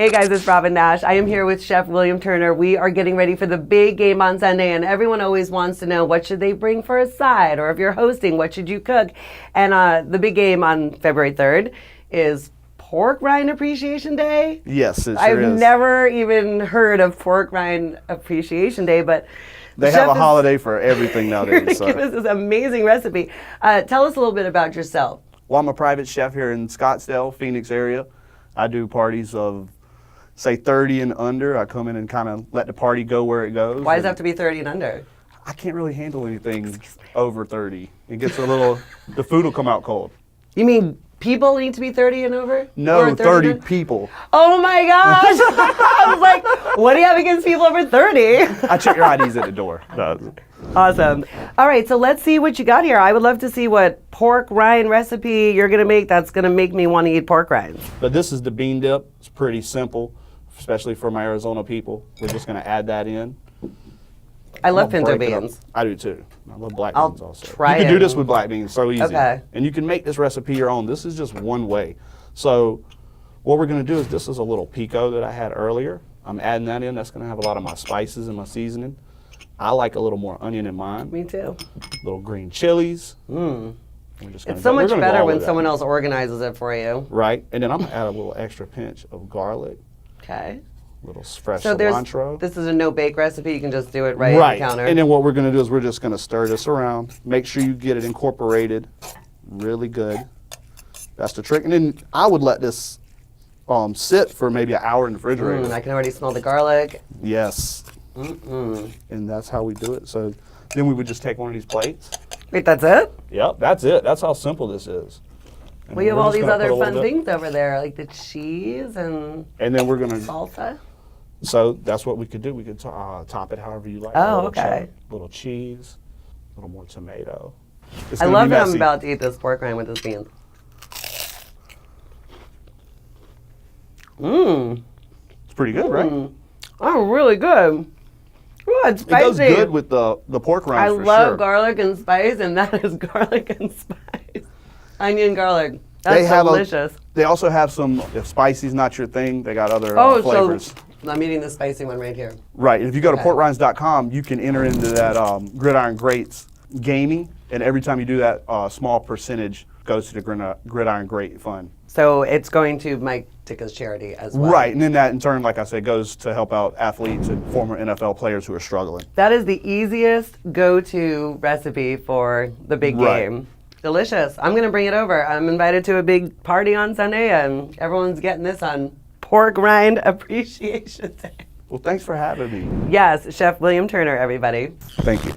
Hey guys, it's Robin Nash. I am here with Chef William Turner. We are getting ready for the big game on Sunday, and everyone always wants to know what should they bring for a side, or if you're hosting, what should you cook? And the big game on February 3rd is Pork Rind Appreciation Day. Yes, it sure I've is. never even heard of Pork Rind Appreciation Day, but they have a holiday for everything nowadays. Give us this amazing recipe. Tell us a little bit about yourself. Well, I'm a private chef here in Scottsdale, Phoenix area. I do parties of, say, 30 and under. I come in and kind of let the party go where it goes. Why does it have to be 30 and under? I can't really handle anything over 30. It gets a little, the food will come out cold. You mean people need to be 30 and over? No, 30 and people. Oh my gosh! I was like, what do you have against people over 30? I check your IDs at the door. Awesome. All right, so let's see what you got here. I would love to see what pork rind recipe you're gonna make that's gonna make me want to eat pork rinds. But this is the bean dip. It's pretty simple, especially for my Arizona people. We're just gonna add that in. I love pinto beans. I do too. I love black I'll beans also. try You can do it. this with black beans, so easy. Okay. And you can make this recipe your own. This is just one way. So what we're gonna do is, this is a little pico that I had earlier. I'm adding that in. That's gonna have a lot of my spices and my seasoning. I like a little more onion in mine. Me too. Little green chilies. It's so much better when someone else organizes it for you. Right, and then I'm gonna add a little extra pinch of garlic. Okay. Little fresh So cilantro. this is a no-bake recipe. You can just do it right on the counter. And then what we're going to do is we're just going to stir this around. Make sure you get it incorporated really good. That's the trick. And then I would let this sit for maybe an hour in the refrigerator. I can already smell the garlic. Yes. And that's how we do it. So then we would just take one of these plates. Wait, that's it? Yep, that's it. That's how simple this is. And We have we're all just these gonna other put a little fun bit- things over there, like the cheese and And then we're going to, salsa. so that's what we could do. We could top it however you like. Oh, A little okay. cheddar, little cheese, a little more tomato. It's I gonna love be that I'm messy. about to eat this pork rind with this beans. It's pretty good, right? Oh, really good. Ooh, it's It goes spicy. good with the pork I rinds for love sure. garlic and spice, and that is garlic and spice. Onion garlic. That's They have delicious. They also have some, if spicy's not your thing, they got other flavors. So I'm eating the spicy one right here. Right, and if you go to Okay. porkrinds.com, you can enter into that Gridiron Greats gaming, and every time you do that, a small percentage goes to the Gridiron Great Fund. So it's going to Mike Ditka's charity as well. Right, and then that in turn, like I said, goes to help out athletes and former NFL players who are struggling. That is the easiest go-to recipe for the big Right. game. Delicious. I'm going to bring it over. I'm invited to a big party on Sunday, and everyone's getting this on Pork Rind Appreciation Day. Well, thanks for having me. Yes, Chef William Turner, everybody. Thank you.